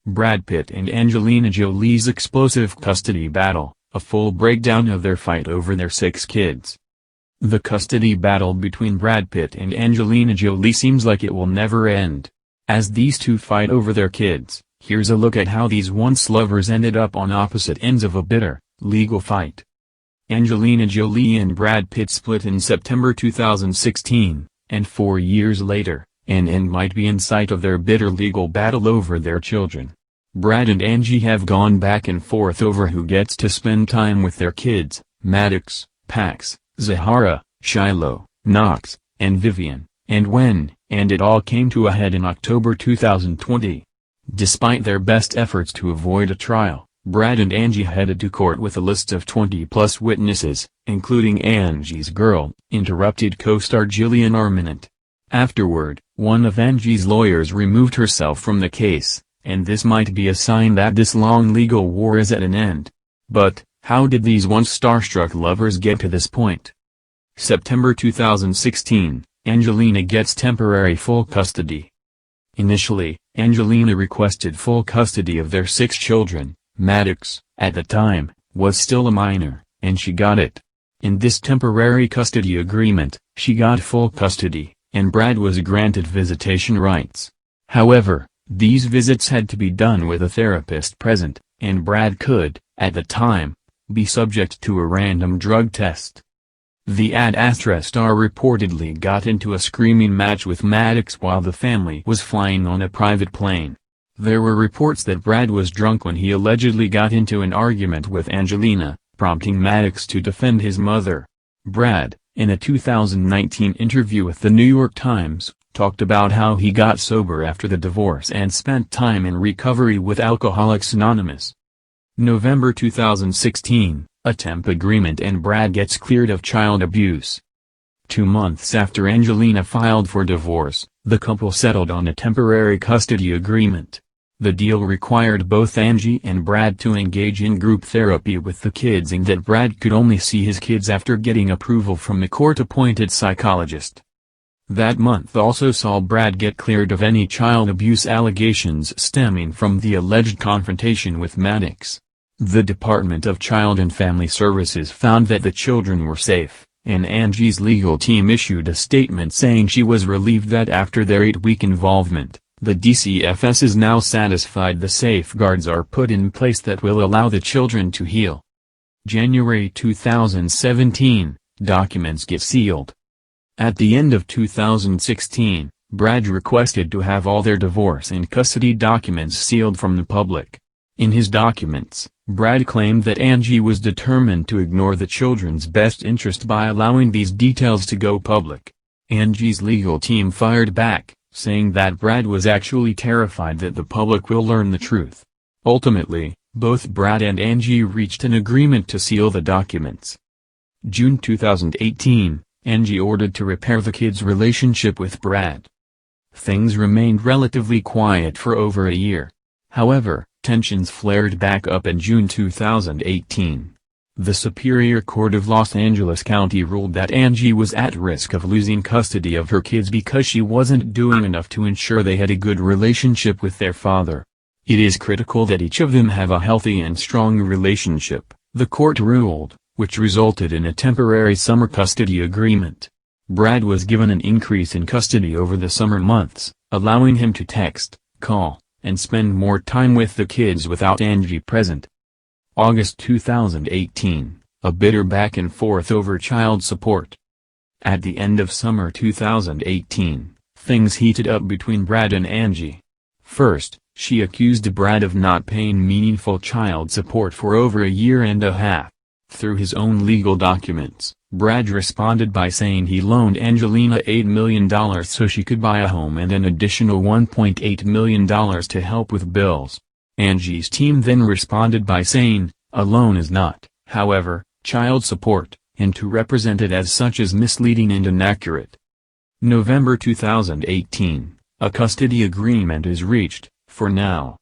Brad Pitt and Angelina Jolie's explosive custody battle, a full breakdown of their fight over their 6 kids. The custody battle between Brad Pitt and Angelina Jolie seems like it will never end. As these two fight over their kids, here's a look at how these once lovers ended up on opposite ends of a bitter, legal fight. Angelina Jolie and Brad Pitt split in September 2016, and 4 years later, an end might be in sight of their bitter legal battle over their children. Brad and Angie have gone back and forth over who gets to spend time with their kids: Maddox, Pax, Zahara, Shiloh, Knox, and Vivian, and when, and it all came to a head in October 2020. Despite their best efforts to avoid a trial, Brad and Angie headed to court with a list of 20-plus witnesses, including Angie's Girl, Interrupted co-star Jillian Arminant. Afterward, one of Angie's lawyers removed herself from the case, and this might be a sign that this long legal war is at an end. But, how did these once starstruck lovers get to this point? September 2016, Angelina gets temporary full custody. Initially, Angelina requested full custody of their 6 children. Maddox, at the time, was still a minor, and she got it. In this temporary custody agreement, she got full custody, and Brad was granted visitation rights. However, these visits had to be done with a therapist present, and Brad could, at the time, be subject to a random drug test. The Ad Astra star reportedly got into a screaming match with Maddox while the family was flying on a private plane. There were reports that Brad was drunk when he allegedly got into an argument with Angelina, prompting Maddox to defend his mother. Brad, in a 2019 interview with the New York Times, talked about how he got sober after the divorce and spent time in recovery with Alcoholics Anonymous. November 2016, a temp agreement and Brad gets cleared of child abuse. 2 months after Angelina filed for divorce, the couple settled on a temporary custody agreement. The deal required both Angie and Brad to engage in group therapy with the kids and that Brad could only see his kids after getting approval from a court-appointed psychologist. That month also saw Brad get cleared of any child abuse allegations stemming from the alleged confrontation with Maddox. The Department of Child and Family Services found that the children were safe, and Angie's legal team issued a statement saying she was relieved that after their 8-week involvement, the DCFS is now satisfied the safeguards are put in place that will allow the children to heal. January 2017, documents get sealed. At the end of 2016, Brad requested to have all their divorce and custody documents sealed from the public. In his documents, Brad claimed that Angie was determined to ignore the children's best interest by allowing these details to go public. Angie's legal team fired back, saying that Brad was actually terrified that the public will learn the truth. Ultimately, both Brad and Angie reached an agreement to seal the documents. June 2018, Angie ordered to repair the kids' relationship with Brad. Things remained relatively quiet for over a year. However, tensions flared back up in June 2018. The Superior Court of Los Angeles County ruled that Angie was at risk of losing custody of her kids because she wasn't doing enough to ensure they had a good relationship with their father. It is critical that each of them have a healthy and strong relationship, the court ruled, which resulted in a temporary summer custody agreement. Brad was given an increase in custody over the summer months, allowing him to text, call, and spend more time with the kids without Angie present. August 2018, a bitter back and forth over child support. At the end of summer 2018, things heated up between Brad and Angie. First, she accused Brad of not paying meaningful child support for over a year and a half. Through his own legal documents, Brad responded by saying he loaned Angelina $8 million so she could buy a home and an additional $1.8 million to help with bills. Angie's team then responded by saying, a loan is not, however, child support, and to represent it as such is misleading and inaccurate. November 2018, a custody agreement is reached, for now.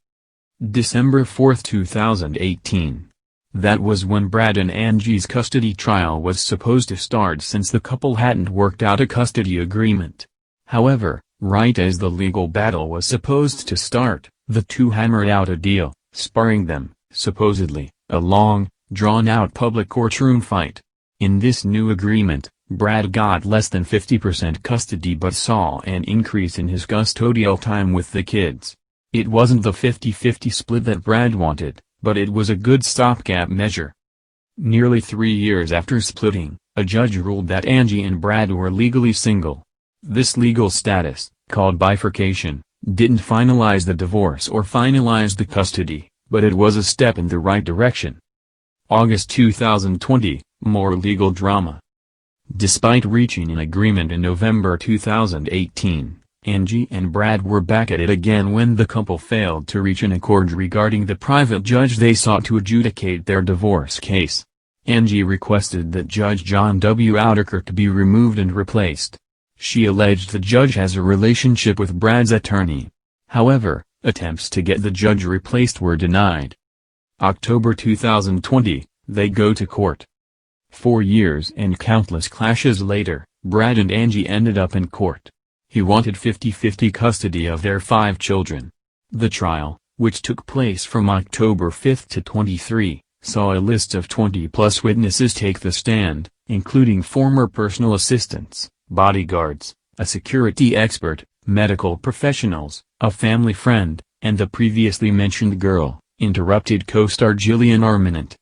December 4, 2018. That was when Brad and Angie's custody trial was supposed to start since the couple hadn't worked out a custody agreement. However, Right as the legal battle was supposed to start, the two hammered out a deal, sparing them, supposedly, a long, drawn-out public courtroom fight. In this new agreement, Brad got less than 50% custody but saw an increase in his custodial time with the kids. It wasn't the 50-50 split that Brad wanted, but it was a good stopgap measure. Nearly 3 years after splitting, a judge ruled that Angie and Brad were legally single. This legal status, called bifurcation, didn't finalize the divorce or finalize the custody, but it was a step in the right direction. August 2020, more legal drama. Despite reaching an agreement in November 2018, Angie and Brad were back at it again when the couple failed to reach an accord regarding the private judge they sought to adjudicate their divorce case. Angie requested that Judge John W. Ouderkirk be removed and replaced. She alleged the judge has a relationship with Brad's attorney. However, attempts to get the judge replaced were denied. October 2020, they go to court. 4 years and countless clashes later, Brad and Angie ended up in court. He wanted 50-50 custody of their 5 children. The trial, which took place from October 5 to 23, saw a list of 20-plus witnesses take the stand, including former personal assistants, bodyguards, a security expert, medical professionals, a family friend, and the previously mentioned girl, interrupted co-star Gillian Arminant.